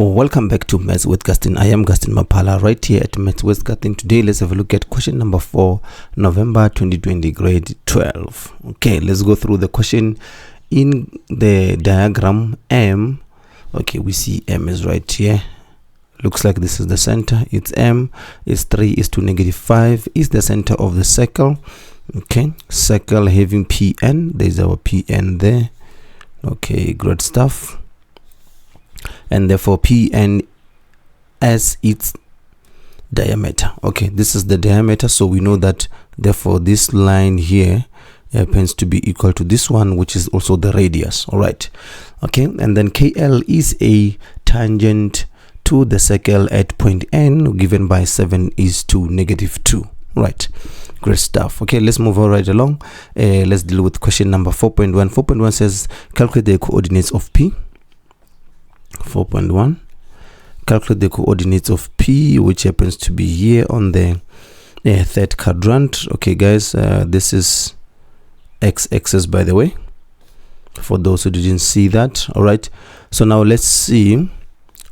Welcome back to Maths with Gaston. I am Gaston Mapala right here at Maths with Gaston. Today let's have a look at question number 4, November 2020, grade 12. Okay, let's go through the question. In the diagram M, okay, we see M is right here. Looks like this is the center. It's M, is 3 is to negative 5, is the center of the circle. Okay, circle having Pn, there's our Pn there. Okay, great stuff. And therefore Pn as its diameter. Okay, this is the diameter, so we know that therefore this line here happens to be equal to this one, which is also the radius. All right, okay, and then KL is a tangent to the circle at point N, given by 7 is to negative 2. Right, great stuff. Okay, let's move on right along. Let's deal with question number 4.1. 4.1 says calculate the coordinates of P. 4.1, calculate the coordinates of P, which happens to be here on the third quadrant. Okay guys, this is x-axis, by the way, for those who didn't see that. All right, so now let's see.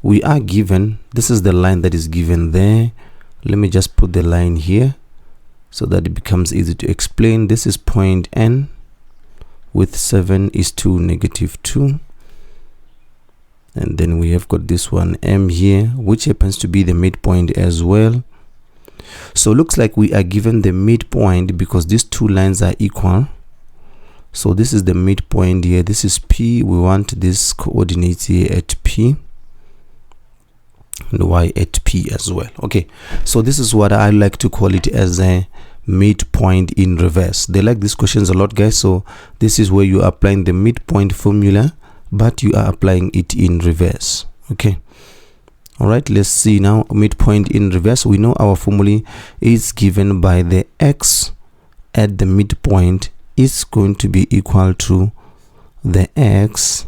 We are given, this is the line that is given there. Let me just put the line here so that it becomes easy to explain. This is point N with 7 is to negative 2. And then we have got this one M here, which happens to be the midpoint as well. So looks like we are given the midpoint because these two lines are equal. So this is the midpoint here. This is P. We want this coordinates here at P and Y at P as well. Okay, so this is what I like to call it as a midpoint in reverse. They like these questions a lot, guys. So this is where you are applying the midpoint formula, but you are applying it in reverse. Okay, all right, let's see now. Midpoint in reverse, we know our formula is given by the x at the midpoint is going to be equal to the x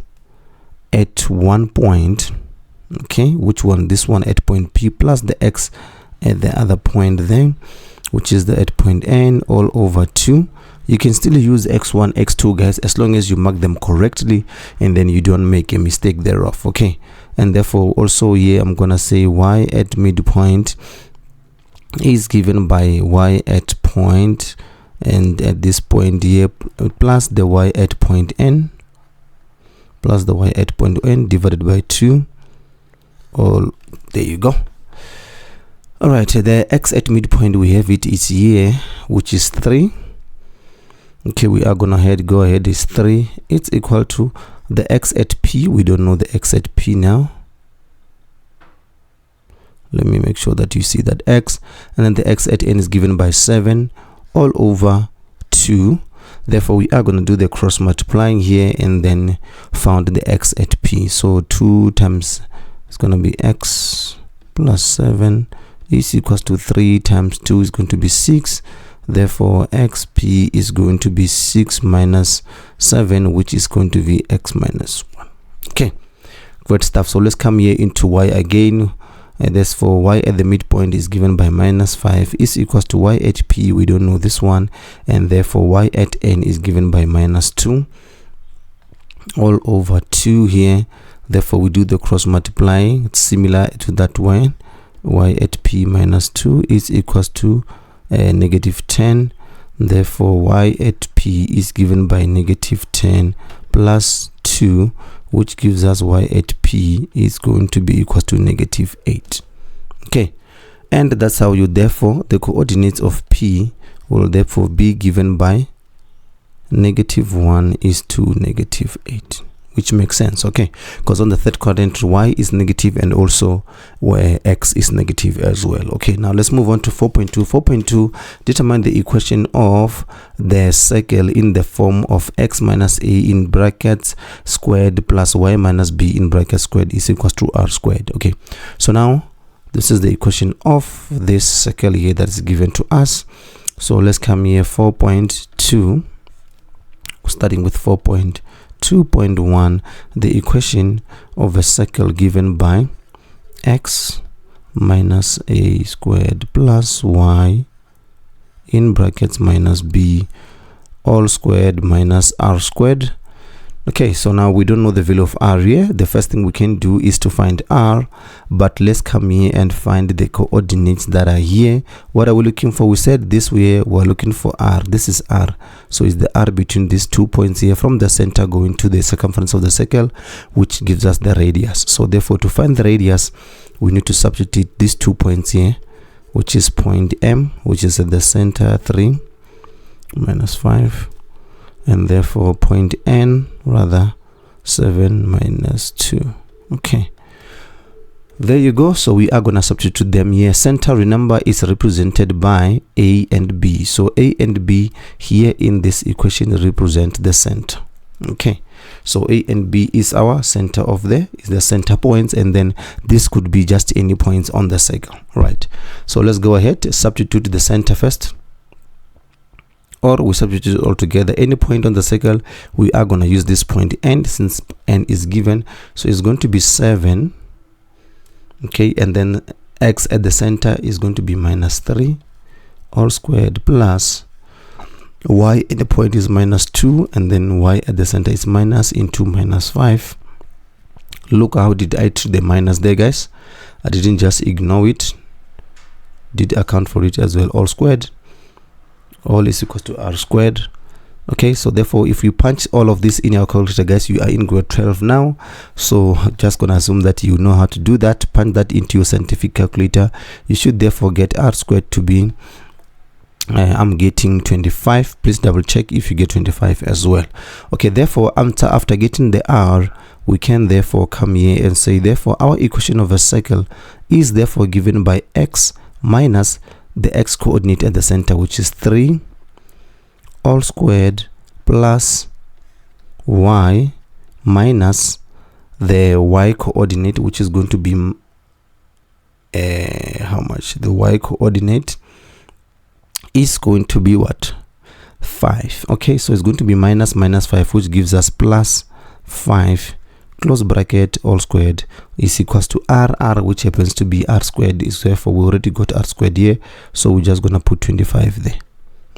at one point. Okay, which one? This one at point P plus the x at the other point then, which is the at point N, all over 2. You can still use x1, x2, guys, as long as you mark them correctly and then you don't make a mistake thereof. Okay, and therefore also here I'm gonna say y at midpoint is given by y at point, and at this point here plus the y at point N, plus the y at point N divided by 2. All there you go. All right, the x at midpoint, we have it is here, which is 3. Okay, we are gonna go ahead, is 3. It's equal to the x at P. We don't know the x at P now. Let me make sure that you see that x, and then the x at N is given by 7 all over 2. Therefore we are going to do the cross multiplying here and then found the x at P. So 2 times, it's going to be x plus 7 is equals to 3 times 2 is going to be 6. Therefore xp is going to be 6 minus 7, which is going to be x minus 1. Okay, great stuff. So let's come here into y again. And that's for y at the midpoint is given by minus 5 is equals to y at P. We don't know this one, and therefore y at N is given by minus 2 all over 2 here. Therefore we do the cross multiplying. It's similar to that one. Y at P minus 2 is equals to negative 10. Therefore y at P is given by negative 10 plus 2, which gives us y at P is going to be equal to negative 8. Okay, and that's how you therefore the coordinates of P will therefore be given by negative 1 is to negative 8, which makes sense. Okay, because on the third quadrant y is negative and also where x is negative as well. Okay, now let's move on to 4.2. 4.2, determine the equation of the circle in the form of x minus a in brackets squared plus y minus b in brackets squared is equals to r squared. Okay, so now this is the equation of this circle here that is given to us. So let's come here, 4.2, starting with 4.2.1, the equation of a circle given by x minus a squared plus y in brackets minus b all squared minus r squared Okay, so now we don't know the value of r here. The first thing we can do is to find r, but let's come here and find the coordinates that are here. What are we looking for? We said this way we're looking for r. This is r, so it's the r between these 2 points here from the center going to the circumference of the circle, which gives us the radius. So therefore, to find the radius, we need to substitute these 2 points here, which is point M, which is at the center, 3 minus 5, and therefore point N, rather 7 minus 2. Okay, there you go. So we are going to substitute them here. Center, remember, is represented by A and B. So A and B here in this equation represent the center. Okay, so A and B is our center of the center points, and then this could be just any points on the circle, right? So let's go ahead, substitute the center first, or we substitute it all together. Any point on the circle, we are going to use this point N, since N is given, so it's going to be 7. Okay, and then x at the center is going to be minus 3 all squared plus y at the point is minus 2, and then y at the center is minus into minus 5. Look how did I treat the minus there, guys. I didn't just ignore it, did account for it as well. All squared, all is equal to r squared. Okay, so therefore if you punch all of this in your calculator, guys, you are in grade 12 now. So just gonna assume that you know how to do that. Punch that into your scientific calculator. You should therefore get r squared to be I'm getting 25. Please double check if you get 25 as well. Okay, therefore after getting the r, we can therefore come here and say therefore our equation of a circle is therefore given by x minus the x coordinate at the center, which is 3 all squared plus y minus the y coordinate, which is going to be how much? The y coordinate is going to be what? 5. Okay, so it's going to be minus 5, which gives us plus 5 close bracket all squared is equals to r, which happens to be r squared. Is therefore we already got r squared here, so we're just gonna put 25 there.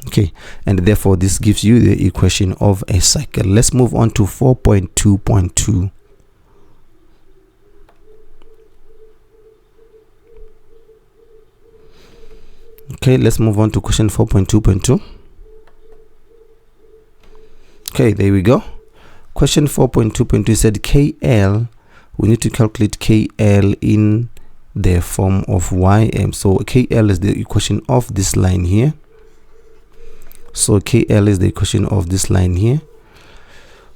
Okay, and therefore this gives you the equation of a cycle. Let's move on to 4.2.2. Okay, let's move on to question 4.2.2. Okay, there we go. Question 4.2.2 said KL, we need to calculate KL in the form of YM. So KL is the equation of this line here. So KL is the equation of this line here.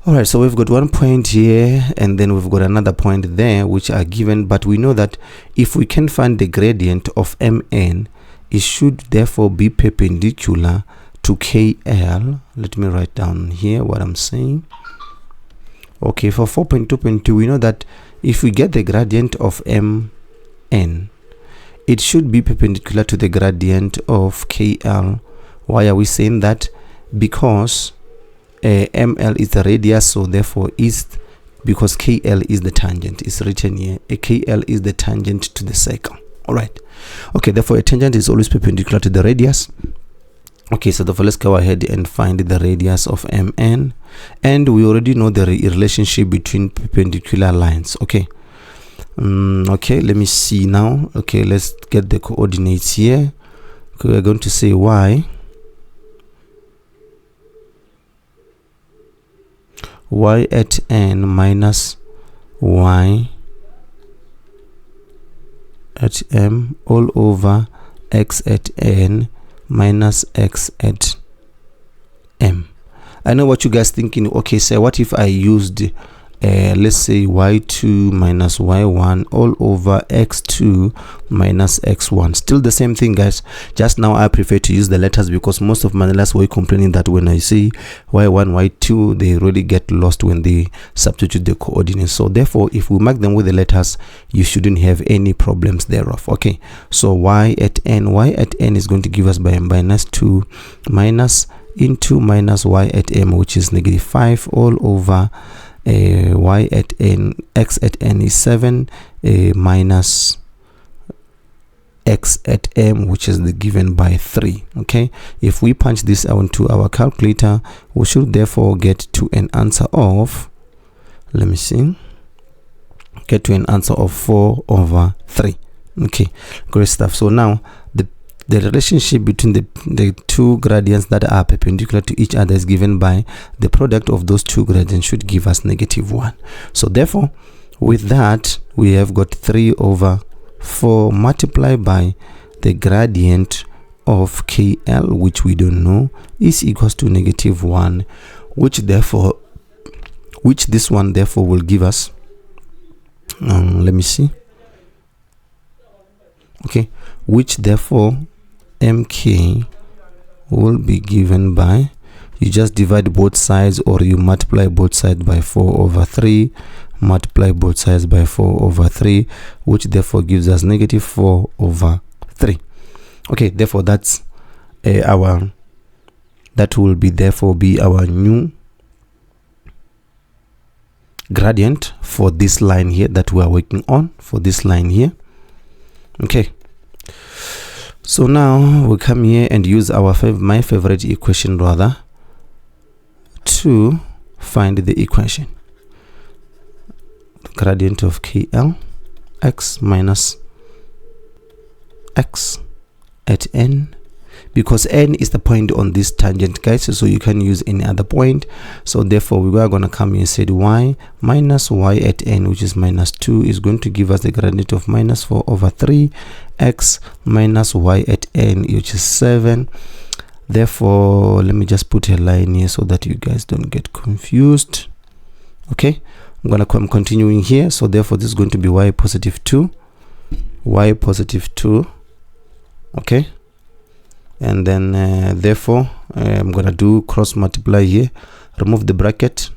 All right, so we've got one point here, and then we've got another point there, which are given, but we know that if we can find the gradient of MN, it should therefore be perpendicular to KL. Let me write down here what I'm saying. Okay, for 4.2.2, we know that if we get the gradient of MN, it should be perpendicular to the gradient of KL. Why are we saying that? Because ML is the radius, so therefore because KL is the tangent, is written here. KL is the tangent to the circle. All right. Okay, therefore a tangent is always perpendicular to the radius. Okay, so therefore let's go ahead and find the radius of MN, and we already know the relationship between perpendicular lines. Okay. Okay, let me see now. Okay, let's get the coordinates here. Okay, we're going to say y at n minus y at m all over x at n minus x at m. I know what you guys thinking. Okay, so what if I used let's say y2 minus y1 all over x2 minus x1? Still the same thing, guys. Just now I prefer to use the letters because most of my class were complaining that when I say y1 y2, they really get lost when they substitute the coordinates. So therefore if we mark them with the letters, you shouldn't have any problems thereof. Okay, so y at n is going to give us by minus 2 minus into minus y at m, which is negative 5 all over y at n, x at n is 7 minus x at m, which is given by 3. Okay, if we punch this out into our calculator, we should therefore get to an answer of let me see, get to an answer of 4/3. Okay, great stuff. So now the relationship between the two gradients that are perpendicular to each other is given by the product of those two gradients should give us -1. So therefore, with that, we have got 3/4 multiplied by the gradient of KL, which we don't know, is equals to -1, which this one therefore will give us, let me see, okay, which therefore MK will be given by, you just divide both sides, or you multiply both sides by 4/3, multiply both sides by 4/3, which therefore gives us -4/3. Okay, therefore that's that will be therefore be our new gradient for this line here that we are working on, for this line here. Okay, so now we come here and use our my favorite equation rather to find the equation. The gradient of KL, x minus x at n, because n is the point on this tangent, guys, so you can use any other point. So therefore we are going to come here and say y minus y at n, which is -2, is going to give us the gradient of -4/3 x minus y at n, which is 7. Therefore, let me just put a line here so that you guys don't get confused. Okay, I'm gonna come continuing here. So therefore this is going to be y +2, y +2. Okay, and then therefore I'm gonna do cross multiply here, remove the bracket,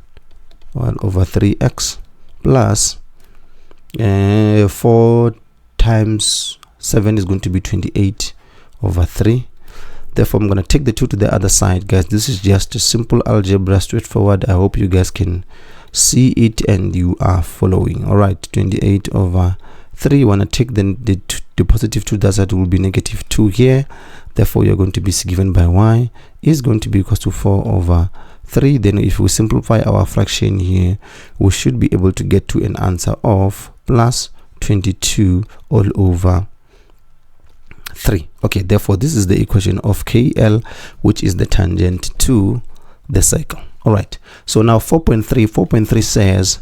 1/3x plus 4 times 7 is going to be 28/3. Therefore I'm going to take the 2 to the other side, guys. This is just a simple algebra, straightforward. I hope you guys can see it and you are following. All right, 28/3. Want to take the positive 2, that side will be -2 here. Therefore you're going to be given by y is going to be equals to 4/3. Then if we simplify our fraction here, we should be able to get to an answer of plus 22 all over 3. Okay, therefore this is the equation of KL, which is the tangent to the circle. All right, so now 4.3 says,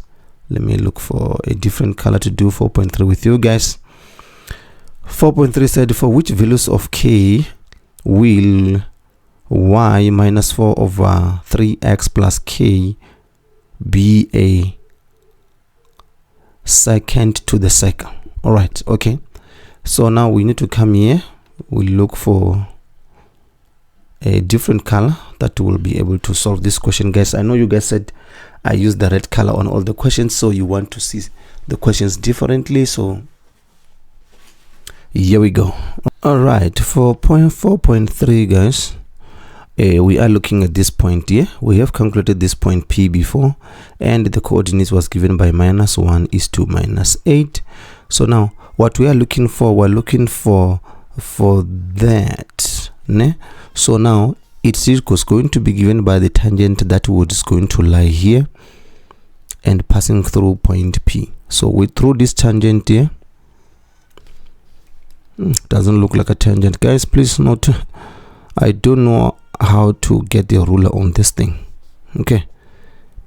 let me look for a different color to do 4.3 with you guys. 4.3 said, for which values of k will y minus 4/3x plus k be a secant to the circle? All right, okay, so now we need to come here, we look for a different color that will be able to solve this question, guys. I know you guys said I use the red color on all the questions, so you want to see the questions differently, so here we go. All right, for 4.3, guys, we are looking at this point here. We have calculated this point P before, and the coordinates was given by -1 is to -8. So now what we are looking for, we're looking for that, ne? So now it is going to be given by the tangent that is going to lie here and passing through point P. So we through this tangent here, doesn't look like a tangent, guys. Please note, I don't know how to get the ruler on this thing, okay,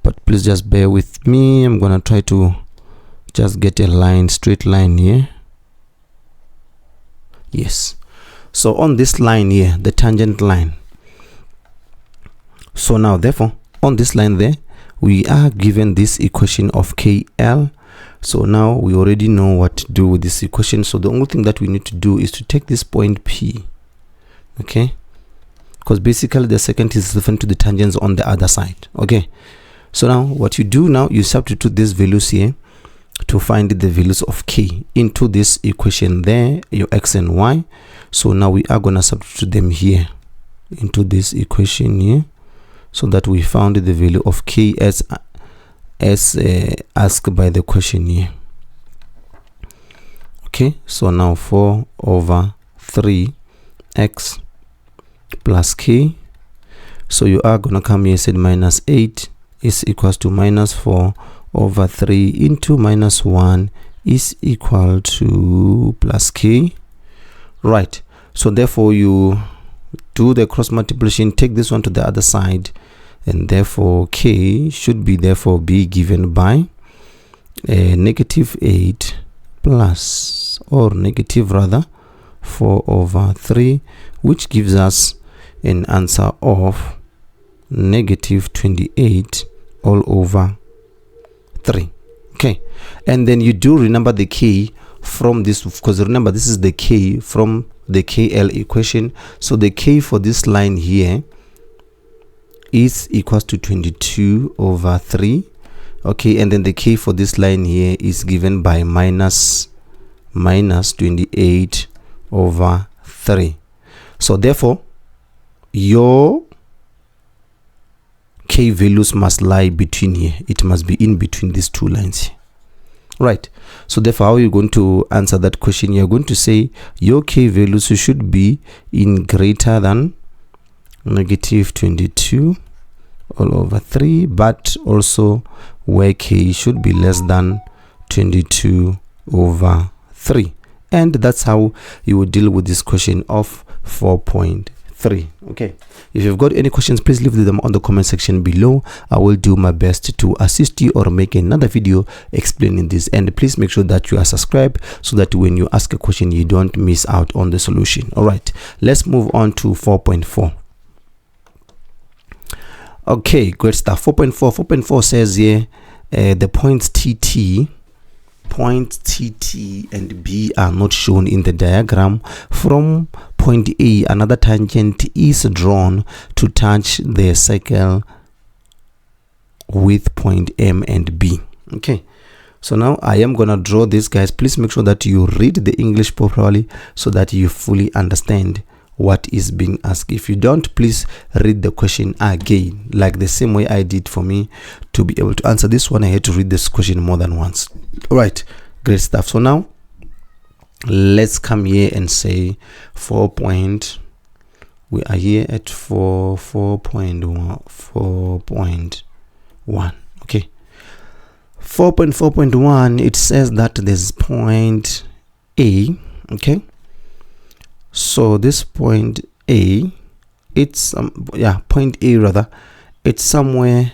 but please just bear with me. I'm gonna try to just get a line, straight line here. Yes, so on this line here, the tangent line. So now therefore on this line there, we are given this equation of KL. So now we already know what to do with this equation. So the only thing that we need to do is to take this point P, okay, because basically the secant is different to the tangents on the other side. Okay, so now what you do now, you substitute these values here to find the values of K into this equation there, your x and y. So now we are going to substitute them here into this equation here, so that we found the value of K as asked by the question here. Okay, so now 4/3x plus k. So you are gonna come here and say -8 is equals to -4 over 3 into minus 1 is equal to plus k. Right, so therefore you do the cross multiplication, take this one to the other side, and therefore k should be therefore be given by negative 8 plus, or negative rather, 4 over 3, which gives us an answer of negative 28 all over 3. Okay, and then you do remember the k from this, because remember this is the k from the KL equation. So the k for this line here is equals to 22 over 3. Okay, and then the k for this line here is given by minus 28 over 3. So therefore your k values must lie between here. It must be in between these two lines here. Right, so therefore how are you going to answer that question? You're going to say your k values should be in greater than negative 22 all over 3, but also where k should be less than 22 over 3. And that's how you would deal with this question of 4.3. Okay, if you've got any questions, please leave them on the comment section below. I will do my best to assist you or make another video explaining this. And please make sure that you are subscribed so that when you ask a question you don't miss out on the solution. All right, let's move on to 4.4. Okay, great stuff. 4.4 says here the points TT and B are not shown in the diagram. From point A, another tangent is drawn to touch the circle with point M and B. Okay, so now I am gonna draw this, guys. Please make sure that you read the English properly so that you fully understand what is being asked. If you don't, please read the question again, like the same way I did. For me to be able to answer this one, I had to read this question more than once. All right, great stuff. So now let's come here and say we are here at 4.1. Okay, 4.4.1, it says that there's point A. Okay, so this point A, it's point A rather, it's somewhere,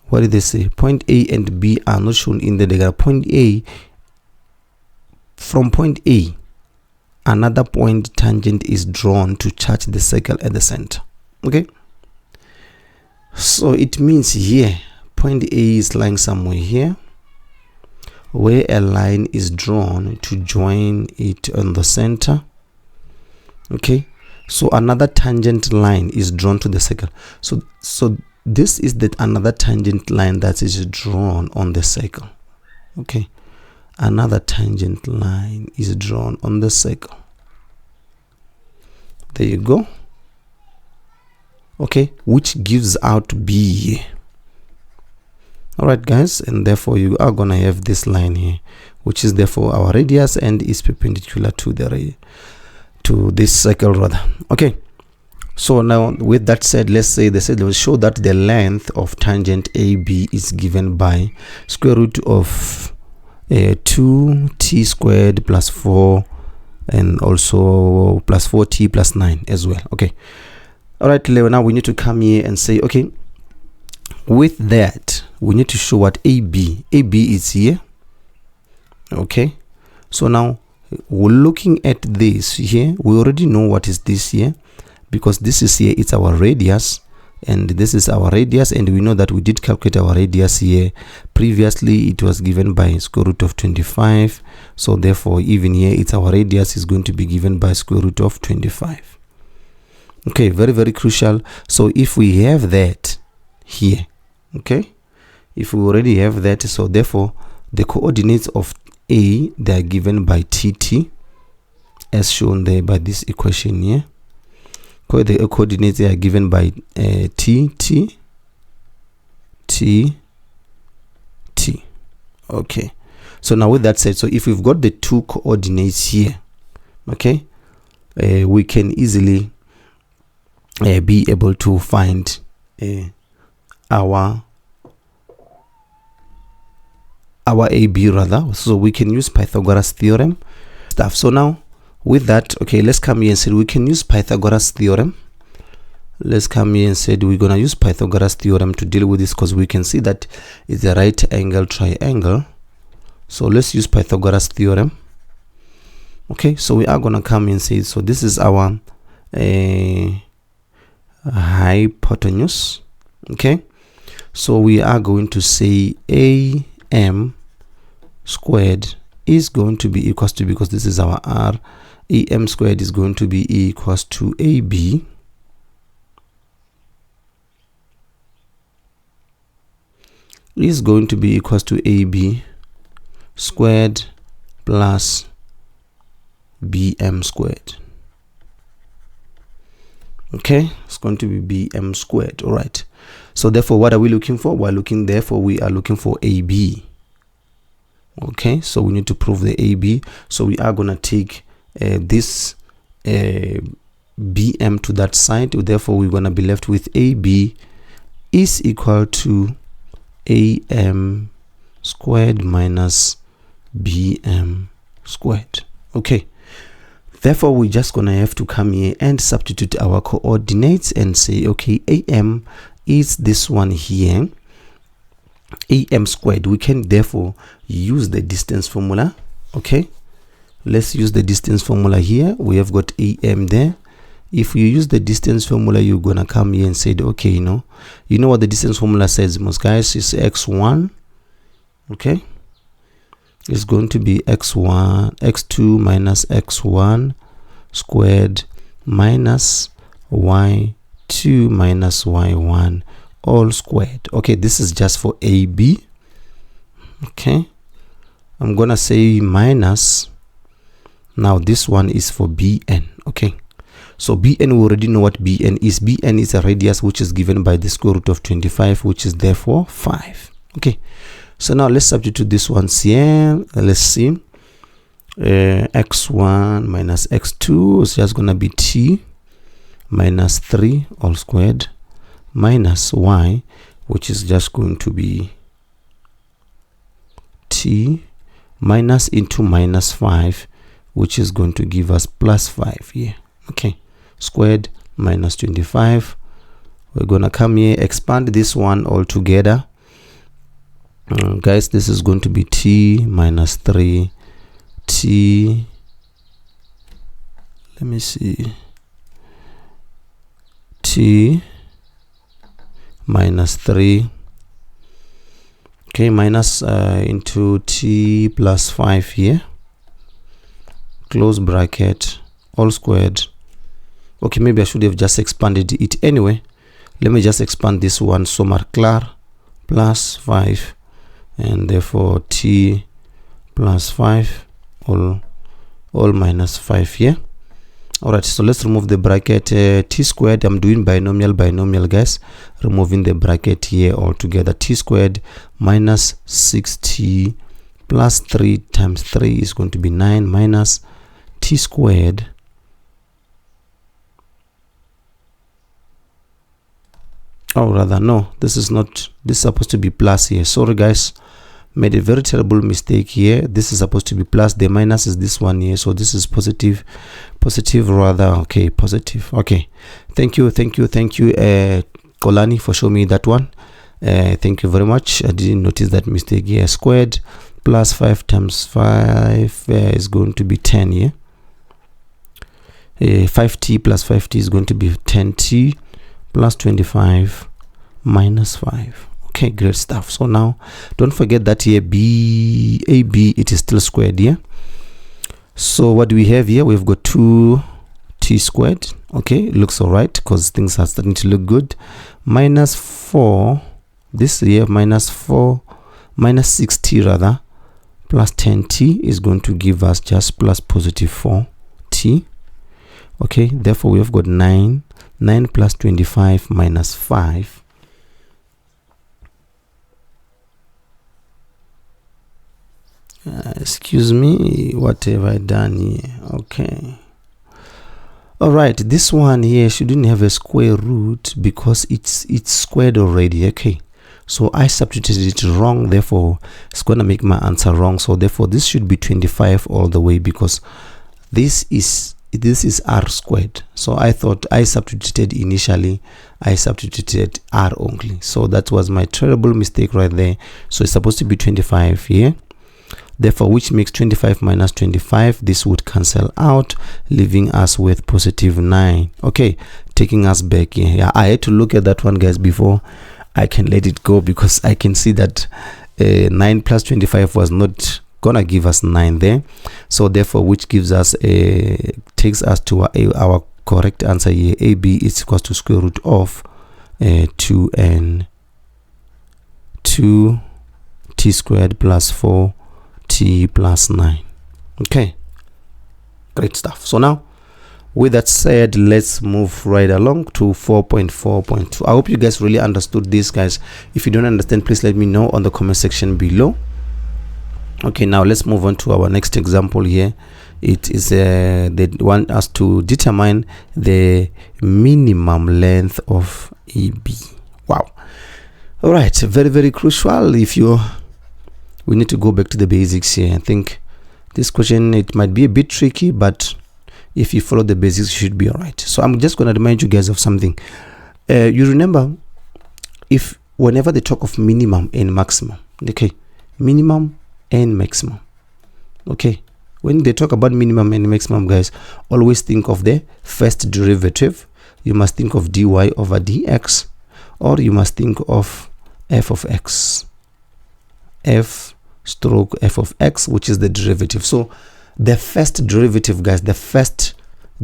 what did they say? Point A and B are not shown in the diagram. Point A, from point A, another point tangent is drawn to touch the circle at the center. Okay, so it means here point A is lying somewhere here, where a line is drawn to join it on the center. Okay, so another tangent line is drawn to the circle. So this is that another tangent line that is drawn on the circle. Okay, another tangent line is drawn on the circle. There you go. Okay, which gives out B. All right, guys, and therefore you are gonna have this line here, which is therefore our radius and is perpendicular to the to this circle rather. Okay, so now with that said, let's say they said they will show that the length of tangent AB is given by square root of 2t squared plus 4, and also plus 4t plus 9 as well. Okay, all right, now we need to come here and say, okay, with that we need to show what AB is here. Okay, so now we're looking at this here. We already know what is this here, because this is here, it's our radius, and this is our radius, and we know that we did calculate our radius here previously. It was given by square root of 25. So therefore even here it's our radius is going to be given by square root of 25. Okay, very, very crucial. So if we have that here, okay, if we already have that, so therefore the coordinates of A, they are given by TT as shown there by this equation here. The coordinates are given by T. Okay, so now with that said, so if we've got the two coordinates here, okay, we can easily be able to find our our AB rather, so we can use Pythagoras theorem stuff. So now with that, okay, let's come here and say we can use Pythagoras theorem. Let's come here and say we're gonna use Pythagoras theorem to deal with this, because we can see that it's a right angle triangle. So let's use Pythagoras theorem. Okay, so we are gonna come and say, so this is our hypotenuse. Okay, so we are going to say AM squared is going to be equals to, because this is our R, AM squared is going to be equals to AB is going to be equals to AB squared plus BM squared. Okay, it's going to be BM squared. All right, so therefore what are we looking for? We are looking for AB. Okay, so we need to prove the AB. So we are gonna take this BM to that side. Therefore we're gonna be left with AB is equal to AM squared minus BM squared. Okay, therefore we're just gonna have to come here and substitute our coordinates and say, okay, AM is this one here, AM squared. We can therefore use the distance formula. Okay, let's use the distance formula here. We have got AM there. If you use the distance formula, you're gonna come here and say, okay, you know what the distance formula says, most guys, is x1. Okay, it's going to be x2 minus x1 squared minus y2 minus y1 all squared. Okay, this is just for AB. Okay, I'm gonna say minus, now this one is for BN. Okay, so BN, we already know what BN is. BN is a radius which is given by the square root of 25, which is therefore 5. Okay, so now let's substitute this one here. Let's see, x1 minus x2 is just gonna be t minus 3 all squared minus y, which is just going to be t minus into minus 5, which is going to give us plus 5 here. Okay, squared minus 25. We're gonna come here, expand this one all together. Guys, this is going to be t minus 3 t, let me see, t minus 3, okay, minus into t plus 5 here, close bracket, all squared. Okay, maybe I should have just expanded it. Anyway, let me just expand this one. So clar plus 5, and therefore t plus 5 all minus 5 here. All right, so let's remove the bracket. T squared, I'm doing binomial guys, removing the bracket here altogether. T squared minus 6t plus 3 times 3 is going to be 9 minus t squared oh, rather no, this is not, this is supposed to be plus here. Sorry guys, made a very terrible mistake here. This is supposed to be plus, the minus is this one here, so this is positive rather. Okay, positive. Okay, thank you Kolani for showing me that one. Thank you very much. I didn't notice that mistake here. Squared plus 5 times 5 is going to be 10 here. 5t plus 5t is going to be 10t plus 25 minus 5. Okay, great stuff. So now don't forget that here AB, it is still squared here. So what do we have here? We've got 2t squared. Okay, it looks all right because things are starting to look good. Minus 4, this here, minus 6t rather, plus 10t is going to give us just plus positive 4t. Okay, therefore we have got 9 plus 25 minus 5. Excuse me, what have I done here? Okay, all right, this one here shouldn't have a square root because it's squared already. Okay, so I substituted it wrong, therefore it's gonna make my answer wrong. So therefore this should be 25 all the way, because this is r squared. So I thought I substituted initially, I substituted r only. So that was my terrible mistake right there. So it's supposed to be 25 here, therefore which makes 25 minus 25, this would cancel out, leaving us with positive 9. Okay, taking us back here. Yeah, I had to look at that one, guys, before I can let it go, because I can see that 9 plus 25 was not gonna give us 9 there. So therefore which gives us takes us to our correct answer here. AB is equals to square root of 2t squared plus 4t plus 9. Okay, great stuff. So now with that said, let's move right along to 4.4.2. I hope you guys really understood this, guys. If you don't understand, please let me know on the comment section below. Okay, now let's move on to our next example here. It is they want us to determine the minimum length of AB. Wow. All right, very, very crucial. We need to go back to the basics here. I think this question, it might be a bit tricky, but if you follow the basics, you should be all right. So I'm just going to remind you guys of something. You remember, if whenever they talk of minimum and maximum, okay, minimum and maximum, okay, when they talk about minimum and maximum, guys, always think of the first derivative. You must think of dy over dx, or you must think of f of x, f stroke f of x, which is the derivative. So the first derivative, guys, the first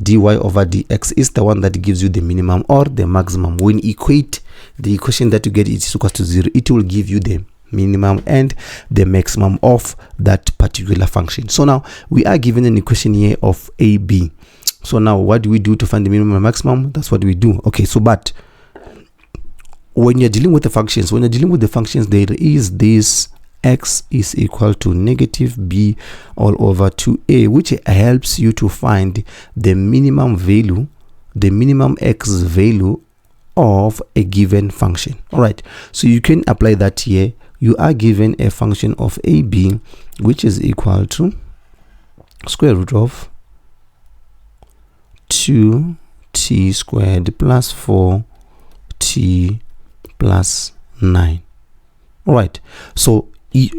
dy over dx is the one that gives you the minimum or the maximum. When you equate the equation that you get, it is equal to 0, it will give you the minimum and the maximum of that particular function. So now we are given an equation here of AB. So now what do we do to find the minimum and maximum? That's what we do. Okay, so but when you're dealing with the functions, there is this x is equal to negative b all over 2a, which helps you to find the minimum value, the minimum x value of a given function. All right, so you can apply that here. You are given a function of AB which is equal to square root of 2t squared plus 4t plus 9. All right, so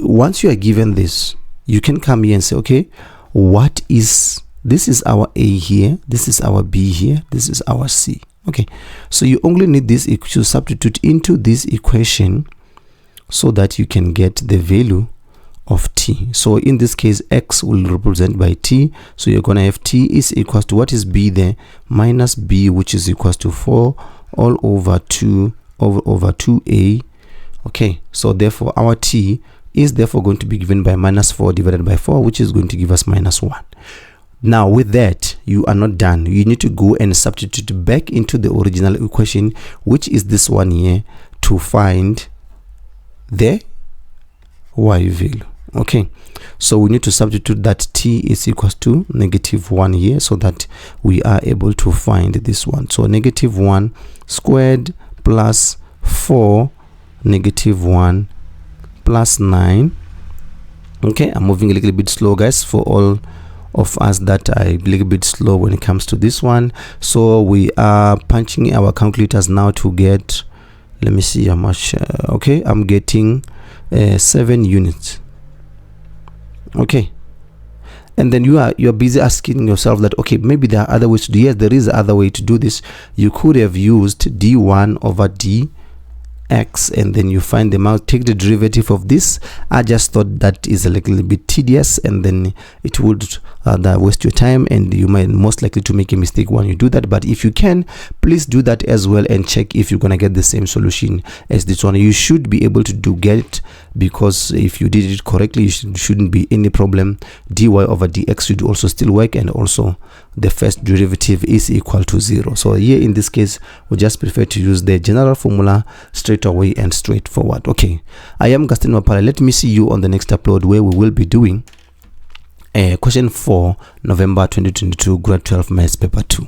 once you are given this, you can come here and say, okay, what is this? Is our A here, this is our B here, this is our C. Okay, so you only need this to substitute into this equation so that you can get the value of t. So in this case, x will represent by t, so you're gonna have t is equals to, what is b there, minus b, which is equals to 4 all over 2 over 2a. Okay, so therefore our t is therefore going to be given by minus 4 divided by 4, which is going to give us minus 1. Now with that, you are not done. You need to go and substitute back into the original equation, which is this one here, to find the y value. Okay, so we need to substitute that t is equals to negative 1 here, so that we are able to find this one. So negative 1 squared plus 4 negative 1 plus 9. Okay, I'm moving a little bit slow, guys, for all of us that are a little bit slow when it comes to this one. So we are punching our calculators now to get, let me see how much. Okay, I'm getting 7 units. Okay, and then you're busy asking yourself that, okay, maybe there are other ways to do. Yes, there is other way to do this. You could have used d1 over dx, and then you find them out, take the derivative of this. I just thought that is a little bit tedious, and then it would waste your time, and you might most likely to make a mistake when you do that. But if you can, please do that as well and check if you're gonna get the same solution as this one. You should be able to get, because if you did it correctly, shouldn't be any problem. dy over dx should also still work, and also the first derivative is equal to 0. So here in this case, we just prefer to use the general formula straight away and straightforward. Okay, I am Gaston Mapale. Let me see you on the next upload, where we will be doing question 4 November 2022 grade 12 maths paper 2.